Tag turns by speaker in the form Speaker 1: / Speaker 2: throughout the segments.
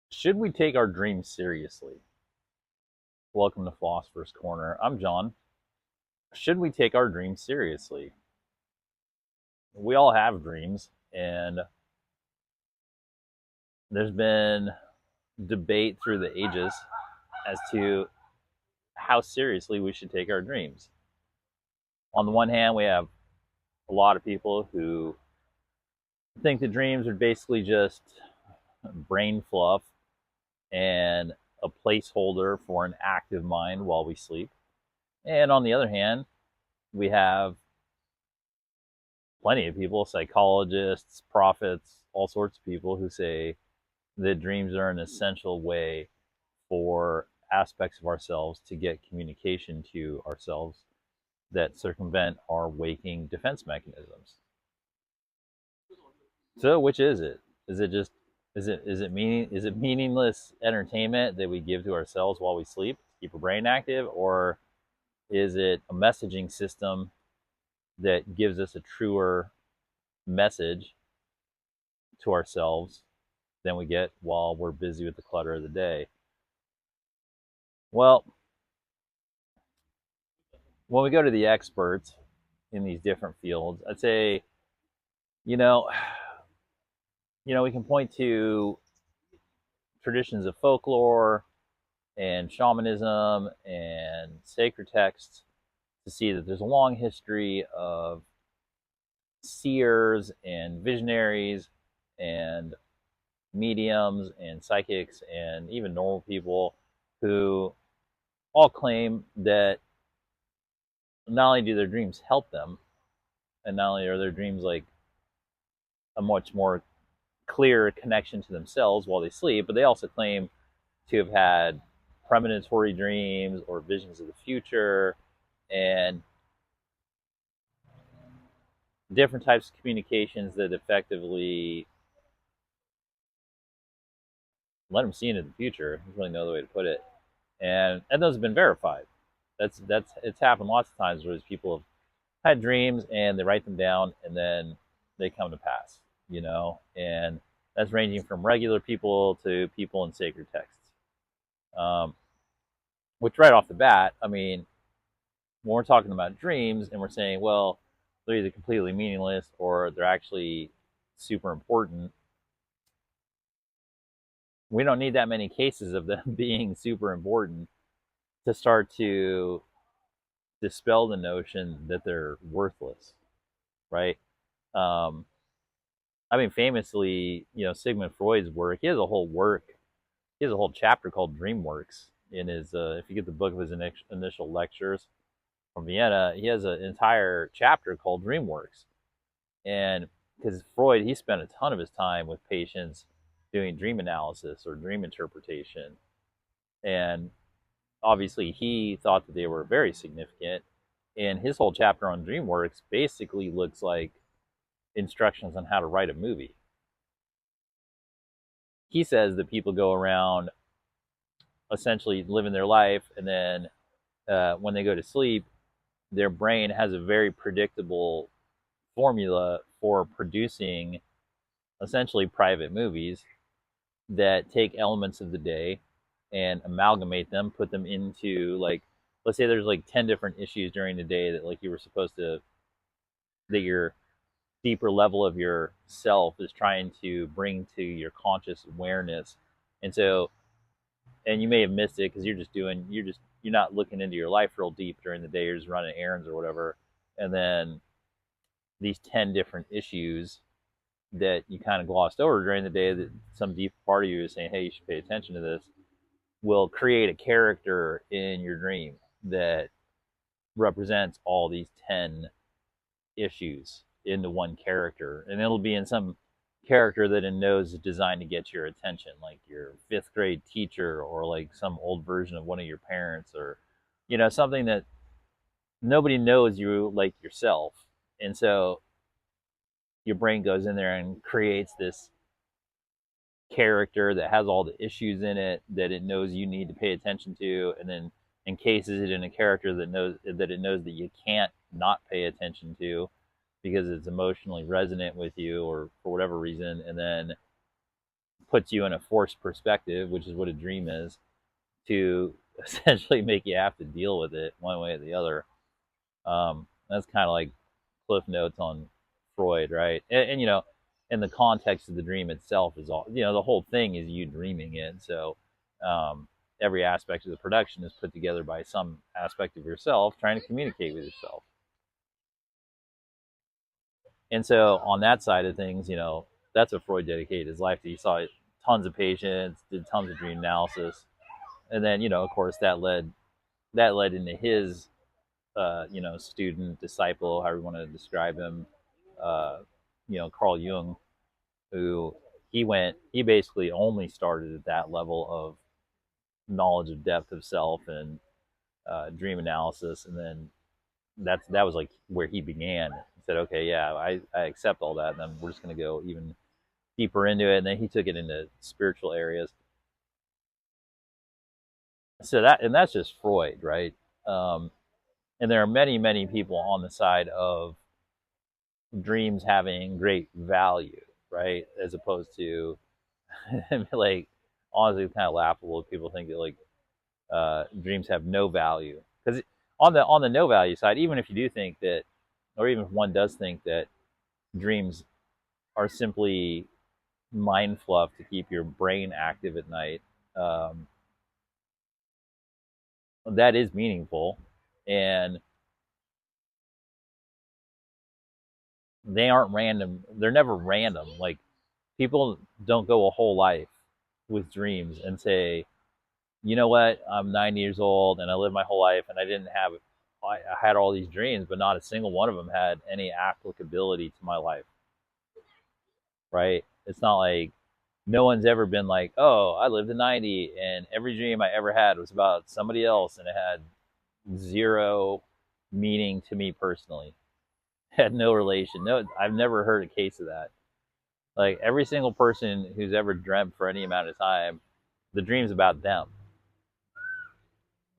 Speaker 1: Should we take our dreams seriously? Welcome to Philosopher's Corner. I'm John. Should we take our dreams seriously? We all have dreams, and there's been debate through the ages as to how seriously we should take our dreams. On the one hand, we have a lot of people who think the dreams are basically just brain fluff and a placeholder for an active mind while we sleep. And on the other hand, we have plenty of people, psychologists, prophets, all sorts of people who say that dreams are an essential way for aspects of ourselves to get communication to ourselves that circumvent our waking defense mechanisms. So which is it? Is it just is it meaningless entertainment that we give to ourselves while we sleep to keep our brain active, or is it a messaging system that gives us a truer message to ourselves than we get while we're busy with the clutter of the day? Well, when we go to the experts in these different fields, I'd say, you know, we can point to traditions of folklore and shamanism and sacred texts to see that there's a long history of seers and visionaries and mediums and psychics and even normal people who all claim that not only do their dreams help them, and not only are their dreams like a much more clear connection to themselves while they sleep, but they also claim to have had premonitory dreams or visions of the future and different types of communications that effectively let them see into the future. There's really no other way to put it. And those have been verified. That's it's happened lots of times where people have had dreams and they write them down and then they come to pass, and that's ranging from regular people to people in sacred texts. Um, which right off the bat, I mean, when we're talking about dreams and we're saying, well, they're either completely meaningless or they're actually super important, we don't need that many cases of them being super important to start to dispel the notion that they're worthless, right? Um, I mean, famously, Sigmund Freud's work, he has a whole chapter called DreamWorks in his, if you get the book of his initial lectures from Vienna, he has an entire chapter called DreamWorks. And because Freud, he spent a ton of his time with patients doing dream analysis or dream interpretation. And obviously, he thought that they were very significant. And his whole chapter on DreamWorks basically looks like instructions on how to write a movie. He says that people go around essentially living their life, and then when they go to sleep, their brain has a very predictable formula for producing essentially private movies that take elements of the day and amalgamate them, put them into, like, let's say there's like 10 different issues during the day that like you were supposed to, that your deeper level of your self is trying to bring to your conscious awareness. And so, and you may have missed it because you're not looking into your life real deep during the day. You're just running errands or whatever. And then these 10 different issues that you kind of glossed over during the day, that some deep part of you is saying, hey, you should pay attention to this, will create a character in your dream that represents all these 10 issues into one character. And it'll be in some character that it knows is designed to get your attention, like your fifth grade teacher or like some old version of one of your parents, or, something that nobody knows you like yourself. And so your brain goes in there and creates this character that has all the issues in it that it knows you need to pay attention to, and then encases it in a character that it knows that you can't not pay attention to because it's emotionally resonant with you or for whatever reason, and then puts you in a forced perspective, which is what a dream is, to essentially make you have to deal with it one way or the other. That's kind of like cliff notes on Freud, right? And in the context of the dream itself is all, the whole thing is you dreaming it. So every aspect of the production is put together by some aspect of yourself trying to communicate with yourself. And so on that side of things, that's what Freud dedicated his life to. He saw tons of patients, did tons of dream analysis, and then of course that led into his student, disciple, however you want to describe him, Carl Jung, who he basically only started at that level of knowledge of depth of self and dream analysis, and then that was like where he began. He said, okay, yeah, I accept all that, and then we're just going to go even deeper into it, and then he took it into spiritual areas. So that's just Freud, right? And there are many, many people on the side of dreams having great value, right? As opposed to like, honestly, it's kind of laughable if people think that like dreams have no value. Because on the no value side, even if you do think that, or even if one does think that dreams are simply mind fluff to keep your brain active at night, that is meaningful, and they aren't random. They're never random. Like, people don't go a whole life with dreams and say, you know what, I'm 90 years old and I lived my whole life and I had all these dreams, but not a single one of them had any applicability to my life, right? It's not like no one's ever been like, oh, I lived to 90 and every dream I ever had was about somebody else and it had zero meaning to me personally. It had no relation. No, I've never heard a case of that. Like, every single person who's ever dreamt for any amount of time, the dream's about them.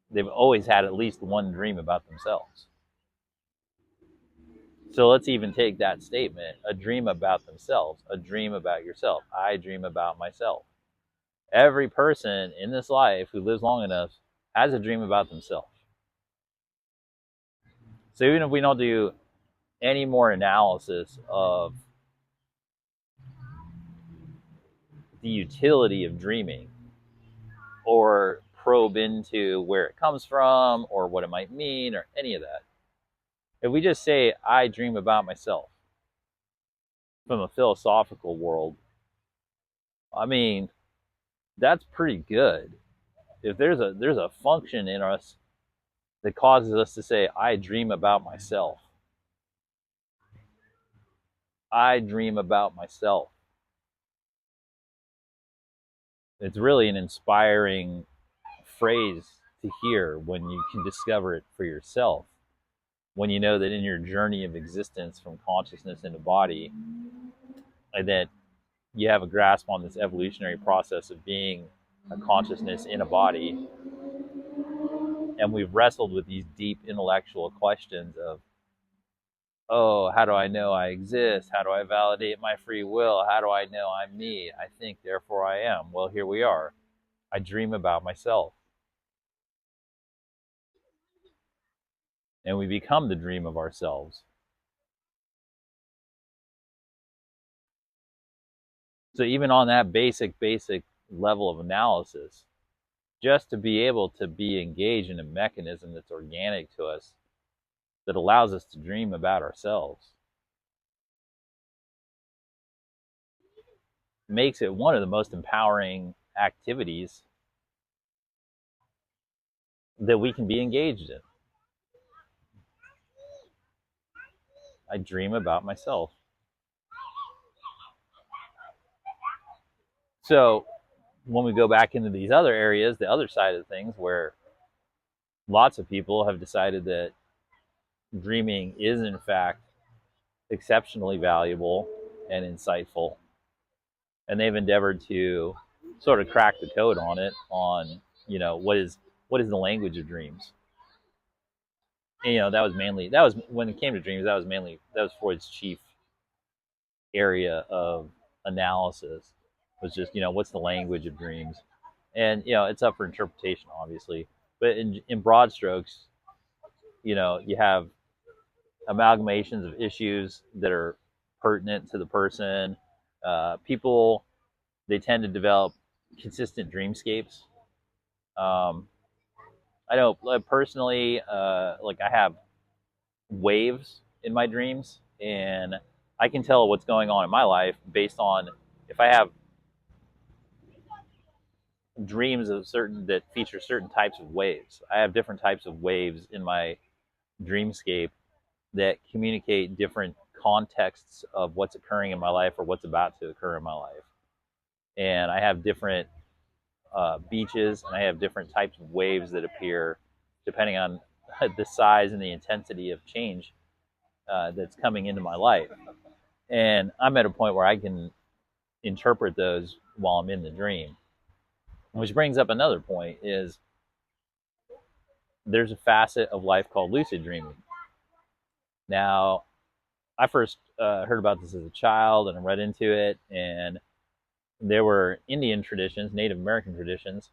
Speaker 1: They've always had at least one dream about themselves. So let's even take that statement, a dream about themselves, a dream about yourself. I dream about myself. Every person in this life who lives long enough has a dream about themselves. So even if we don't do any more analysis of the utility of dreaming, or probe into where it comes from or what it might mean or any of that, if we just say, I dream about myself, from a philosophical world, I mean, that's pretty good. If there's a function in us that causes us to say, I dream about myself. I dream about myself. It's really an inspiring phrase to hear when you can discover it for yourself. When you know that in your journey of existence from consciousness into body, and that you have a grasp on this evolutionary process of being a consciousness in a body, and we've wrestled with these deep intellectual questions of, oh, how do I know I exist? How do I validate my free will? How do I know I'm me? I think, therefore I am. Well, here we are. I dream about myself. And we become the dream of ourselves. So even on that basic level of analysis, just to be able to be engaged in a mechanism that's organic to us, that allows us to dream about ourselves, makes it one of the most empowering activities that we can be engaged in. I dream about myself. So when we go back into these other areas, the other side of things, where lots of people have decided that dreaming is in fact exceptionally valuable and insightful, and they've endeavored to sort of crack the code on it, on what is the language of dreams. And that was when it came to dreams, that was Freud's chief area of analysis. was just, what's the language of dreams? And, it's up for interpretation, obviously. But in broad strokes, you have amalgamations of issues that are pertinent to the person. People, they tend to develop consistent dreamscapes. I know personally, like I have waves in my dreams, and I can tell what's going on in my life based on if I have dreams of certain that feature certain types of waves. I have different types of waves in my dreamscape that communicate different contexts of what's occurring in my life or what's about to occur in my life. And I have different beaches, and I have different types of waves that appear depending on the size and the intensity of change that's coming into my life. And I'm at a point where I can interpret those while I'm in the dream. Which brings up another point is there's a facet of life called lucid dreaming. Now, I first heard about this as a child and I read into it, and there were Indian traditions, Native American traditions,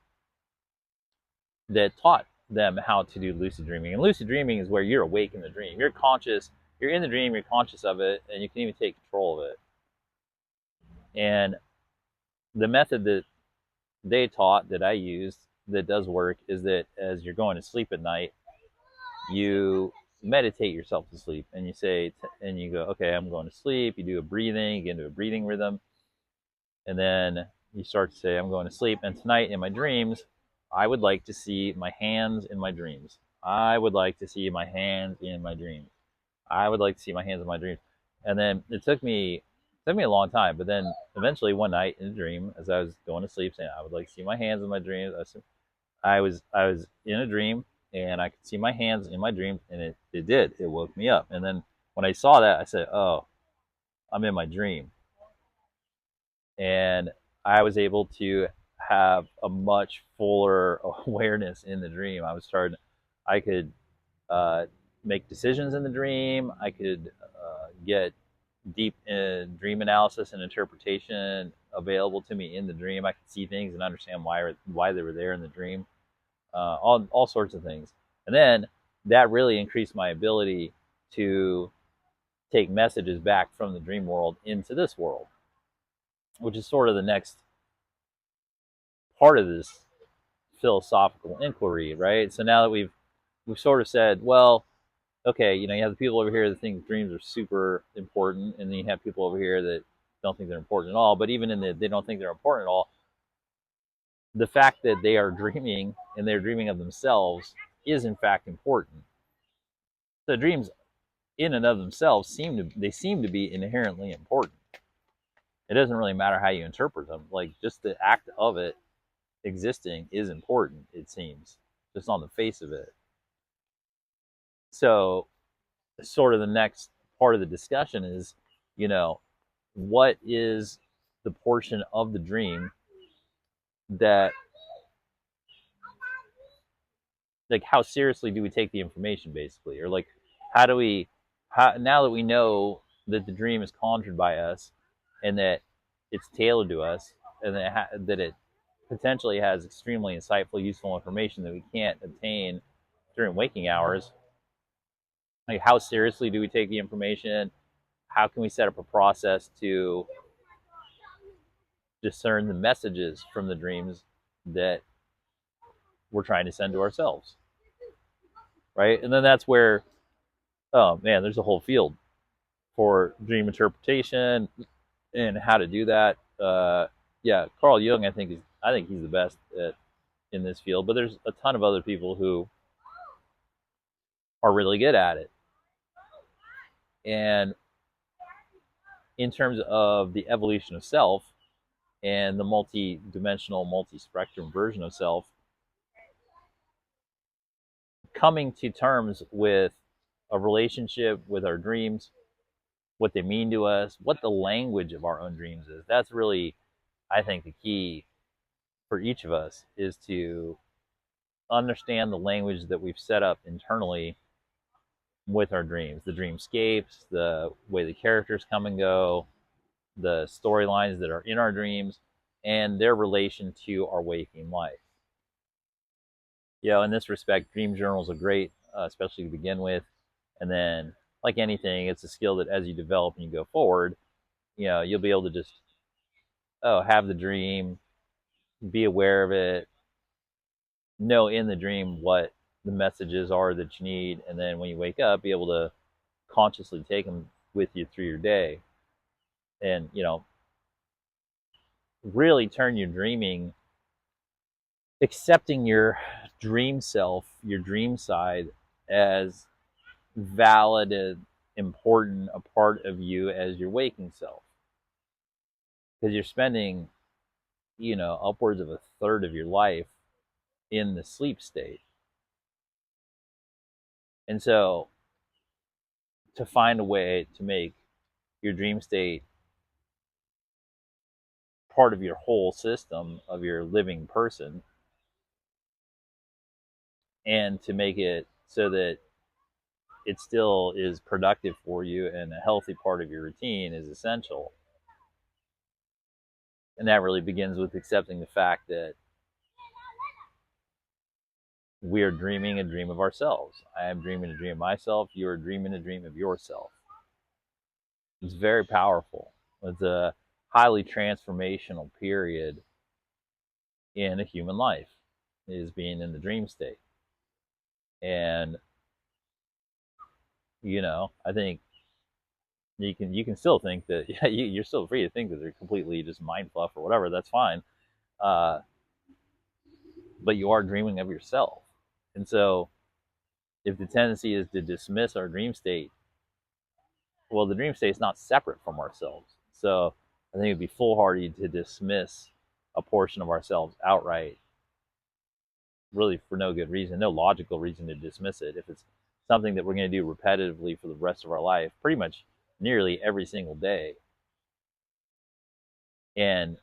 Speaker 1: that taught them how to do lucid dreaming. And lucid dreaming is where you're awake in the dream. You're conscious, you're in the dream, you're conscious of it, and you can even take control of it. And the method that they taught that I used that does work is that as you're going to sleep at night, you meditate yourself to sleep, and you say, and you go, okay, I'm going to sleep. You do a breathing, you get into a breathing rhythm, and then you start to say, I'm going to sleep. And tonight in my dreams, I would like to see my hands in my dreams. I would like to see my hands in my dreams. I would like to see my hands in my dreams. And then it took me a long time, but then eventually one night in a dream, as I was going to sleep, saying I would like to see my hands in my dreams, I was in a dream, and I could see my hands in my dreams, and it did. It woke me up. And then when I saw that, I said, oh, I'm in my dream. And I was able to have a much fuller awareness in the dream. I could make decisions in the dream. I could get deep dream analysis and interpretation available to me in the dream. I could see things and understand why they were there in the dream. All sorts of things. And then that really increased my ability to take messages back from the dream world into this world, which is sort of the next part of this philosophical inquiry, right? So now that we've sort of said, well, okay, you have the people over here that think dreams are super important, and then you have people over here that don't think they're important at all. But even they don't think they're important at all, the fact that they are dreaming and they're dreaming of themselves is in fact important. The dreams in and of themselves seem to be inherently important. It doesn't really matter how you interpret them. Like, just the act of it existing is important, it seems, just on the face of it. So sort of the next part of the discussion is, what is the portion of the dream that, like, how seriously do we take the information, basically? Or like, now that we know that the dream is conjured by us and that it's tailored to us, and that it potentially has extremely insightful, useful information that we can't obtain during waking hours, like, how seriously do we take the information? How can we set up a process to discern the messages from the dreams that we're trying to send to ourselves, right? And then that's where, oh man, there's a whole field for dream interpretation and how to do that. Yeah, Carl Jung, I think he's the best in this field, but there's a ton of other people who are really good at it. And in terms of the evolution of self and the multi-dimensional, multi-spectrum version of self, coming to terms with a relationship with our dreams, what they mean to us, what the language of our own dreams is, that's really, I think, the key for each of us, is to understand the language that we've set up internally with our dreams, the dreamscapes, the way the characters come and go, the storylines that are in our dreams, and their relation to our waking life. In this respect, dream journals are great, especially to begin with. And then, like anything, it's a skill that as you develop and you go forward, you'll be able to just, have the dream, be aware of it, know in the dream what the messages are that you need, and then when you wake up, be able to consciously take them with you through your day. And, really turn your dreaming, accepting your dream self, your dream side, as valid and important a part of you as your waking self. Because you're spending, upwards of a third of your life in the sleep state. And so to find a way to make your dream state part of your whole system of your living person, and to make it so that it still is productive for you and a healthy part of your routine, is essential. And that really begins with accepting the fact that we are dreaming a dream of ourselves. I am dreaming a dream of myself. You are dreaming a dream of yourself. It's very powerful. It's a highly transformational period in a human life, is being in the dream state. And I think you can still think that you're still free to think that they're completely just mind fluff or whatever. That's fine, but you are dreaming of yourself. And so, if the tendency is to dismiss our dream state, well, the dream state is not separate from ourselves. So I think it'd be foolhardy to dismiss a portion of ourselves outright, really for no good reason, no logical reason to dismiss it. If it's something that we're going to do repetitively for the rest of our life, pretty much nearly every single day, and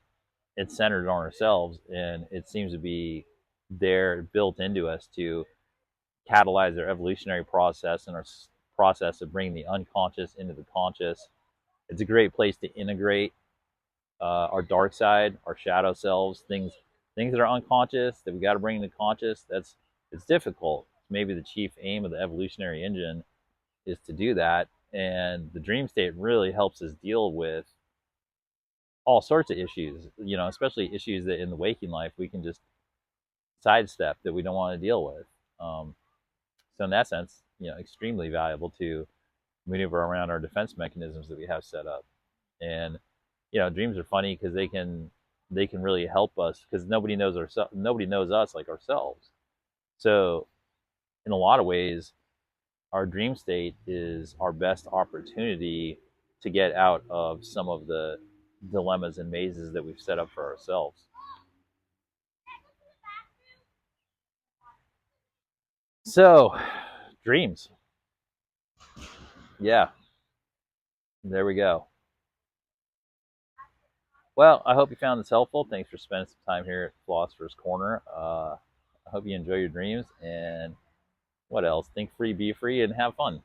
Speaker 1: it's centered on ourselves, and it seems to be there built into us to catalyze our evolutionary process and our process of bringing the unconscious into the conscious. It's a great place to integrate our dark side, our shadow selves, things that are unconscious that we got to bring into conscious. It's difficult. Maybe the chief aim of the evolutionary engine is to do that, and the dream state really helps us deal with all sorts of issues. Especially issues that in the waking life we can just sidestep, that we don't want to deal with. So in that sense, extremely valuable to maneuver around our defense mechanisms that we have set up. And dreams are funny because they can really help us, because nobody knows us like ourselves. So in a lot of ways, our dream state is our best opportunity to get out of some of the dilemmas and mazes that we've set up for ourselves. So, dreams. Yeah, there we go. Well, I hope you found this helpful. Thanks for spending some time here at Philosopher's Corner. I hope you enjoy your dreams, and what else? Think free, be free, and have fun.